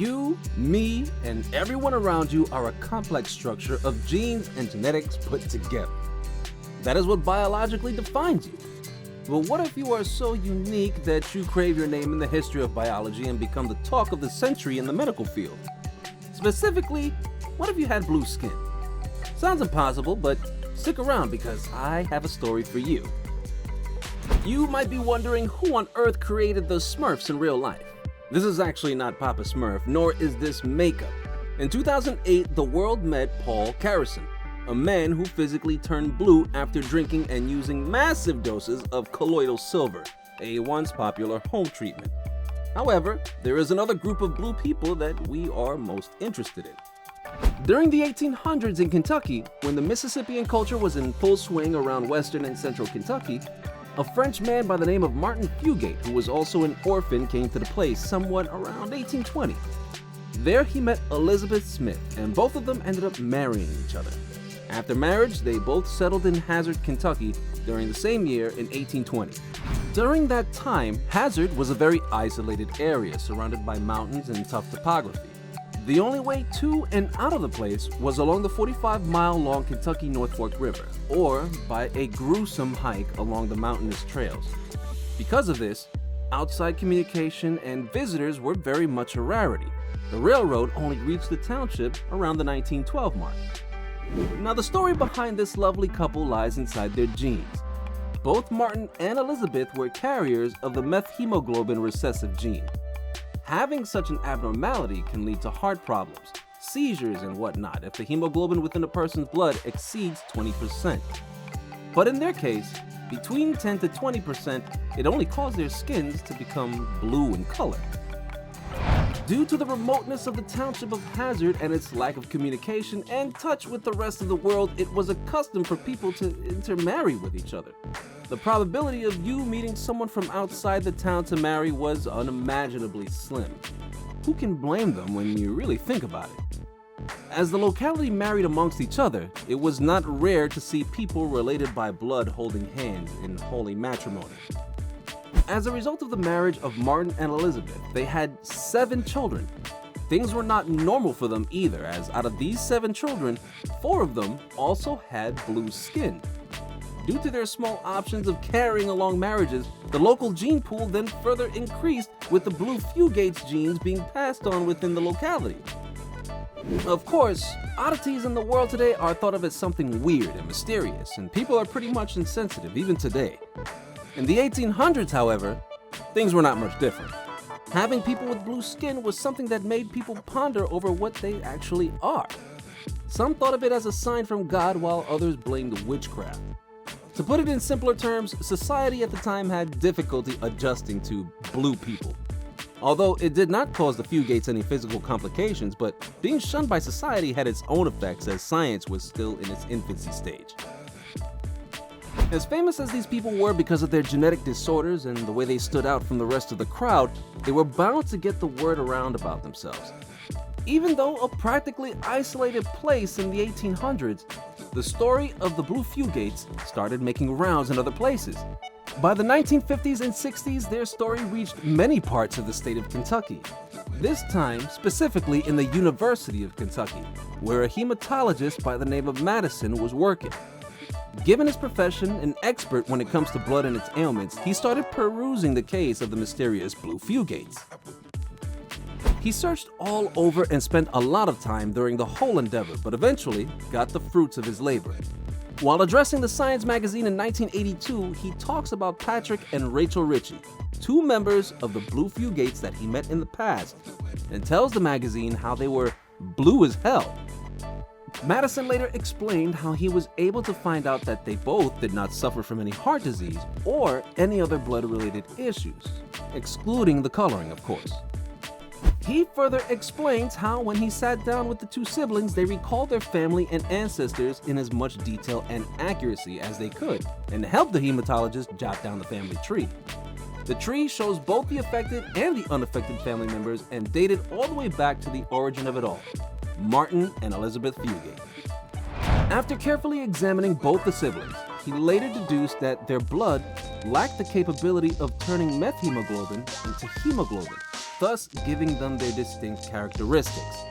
You, me, and everyone around you are a complex structure of genes and genetics put together. That is what biologically defines you. But what if you are so unique that you crave your name in the history of biology and become the talk of the century in the medical field? Specifically, what if you had blue skin? Sounds impossible, but stick around because I have a story for you. You might be wondering who on earth created the Smurfs in real life. This is actually not Papa Smurf, nor is this makeup. In 2008, the world met Paul Carrison, a man who physically turned blue after drinking and using massive doses of colloidal silver, a once popular home treatment. However, there is another group of blue people that we are most interested in. During the 1800s in Kentucky, when the Mississippian culture was in full swing around western and central Kentucky, a French man by the name of Martin Fugate, who was also an orphan, came to the place somewhat around 1820. There he met Elizabeth Smith, and both of them ended up marrying each other. After marriage, they both settled in Hazard, Kentucky during the same year in 1820. During that time, Hazard was a very isolated area surrounded by mountains and tough topography. The only way to and out of the place was along the 45-mile-long Kentucky North Fork River, or by a gruesome hike along the mountainous trails. Because of this, outside communication and visitors were very much a rarity. The railroad only reached the township around the 1912 mark. Now, the story behind this lovely couple lies inside their genes. Both Martin and Elizabeth were carriers of the methemoglobin recessive gene. Having such an abnormality can lead to heart problems, seizures, and whatnot if the hemoglobin within a person's blood exceeds 20%. But in their case, between 10 to 20%, it only caused their skins to become blue in color. Due to the remoteness of the township of Hazard and its lack of communication and touch with the rest of the world, it was a custom for people to intermarry with each other. The probability of you meeting someone from outside the town to marry was unimaginably slim. Who can blame them when you really think about it? As the locality married amongst each other, it was not rare to see people related by blood holding hands in holy matrimony. As a result of the marriage of Martin and Elizabeth, they had 7 children. Things were not normal for them either, as out of these 7 children, 4 of them also had blue skin. Due to their small options of carrying along marriages, the local gene pool then further increased, with the blue Fugates genes being passed on within the locality. Of course, oddities in the world today are thought of as something weird and mysterious, and people are pretty much insensitive even today. In the 1800s, however, things were not much different. Having people with blue skin was something that made people ponder over what they actually are. Some thought of it as a sign from God, while others blamed witchcraft. To put it in simpler terms, society at the time had difficulty adjusting to blue people. Although it did not cause the Fugates any physical complications, but being shunned by society had its own effects as science was still in its infancy stage. As famous as these people were because of their genetic disorders and the way they stood out from the rest of the crowd, they were bound to get the word around about themselves. Even though a practically isolated place in the 1800s, the story of the blue Fugates started making rounds in other places. By the 1950s and 60s, their story reached many parts of the state of Kentucky. This time, specifically in the University of Kentucky, where a hematologist by the name of Madison was working. Given his profession, an expert when it comes to blood and its ailments, he started perusing the case of the mysterious blue Fugates. He searched all over and spent a lot of time during the whole endeavor, but eventually got the fruits of his labor. While addressing the Science magazine in 1982, he talks about Patrick and Rachel Ritchie, 2 members of the blue Fugates that he met in the past, and tells the magazine how they were blue as hell. Madison later explained how he was able to find out that they both did not suffer from any heart disease or any other blood-related issues, excluding the coloring, of course. He further explains how when he sat down with the 2 siblings, they recalled their family and ancestors in as much detail and accuracy as they could, and helped the hematologist jot down the family tree. The tree shows both the affected and the unaffected family members and dated all the way back to the origin of it all, Martin and Elizabeth Fugate. After carefully examining both the siblings, he later deduced that their blood lacked the capability of turning methemoglobin into hemoglobin, thus giving them their distinct characteristics.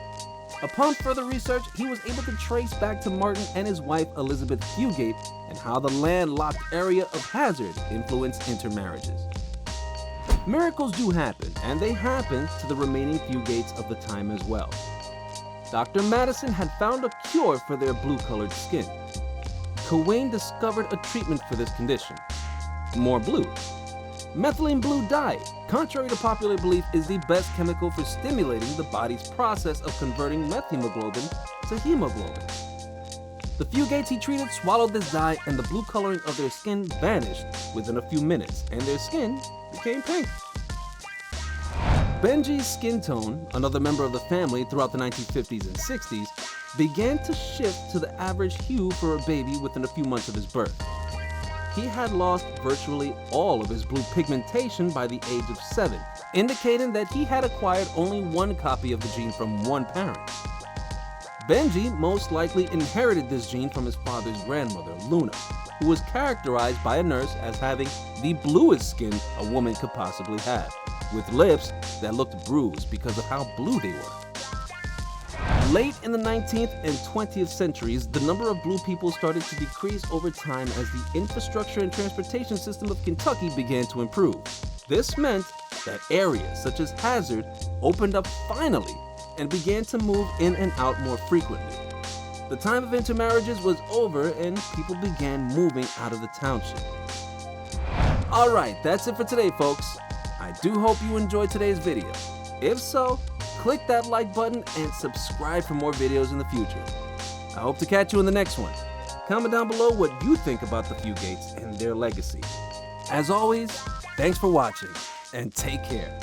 Upon further research, he was able to trace back to Martin and his wife Elizabeth Fugate and how the landlocked area of Hazard influenced intermarriages. Miracles do happen, and they happened to the remaining Fugates of the time as well. Dr. Madison had found a cure for their blue-colored skin. Cowain discovered a treatment for this condition: more blue. Methylene blue dye, contrary to popular belief, is the best chemical for stimulating the body's process of converting methemoglobin to hemoglobin. The Fugates he treated swallowed this dye, and the blue coloring of their skin vanished within a few minutes, and their skin became pink. Benji's skin tone, another member of the family throughout the 1950s and 60s, began to shift to the average hue for a baby within a few months of his birth. He had lost virtually all of his blue pigmentation by the age of 7, indicating that he had acquired only one copy of the gene from one parent. Benji most likely inherited this gene from his father's grandmother, Luna, who was characterized by a nurse as having the bluest skin a woman could possibly have, with lips that looked bruised because of how blue they were. Late in the 19th and 20th centuries, the number of blue people started to decrease over time as the infrastructure and transportation system of Kentucky began to improve. This meant that areas such as Hazard opened up finally and began to move in and out more frequently. The time of intermarriages was over and people began moving out of the township. Alright, that's it for today, folks. I do hope you enjoyed today's video. If so, click that like button and subscribe for more videos in the future. I hope to catch you in the next one. Comment down below what you think about the Fugates and their legacy. As always, thanks for watching and take care.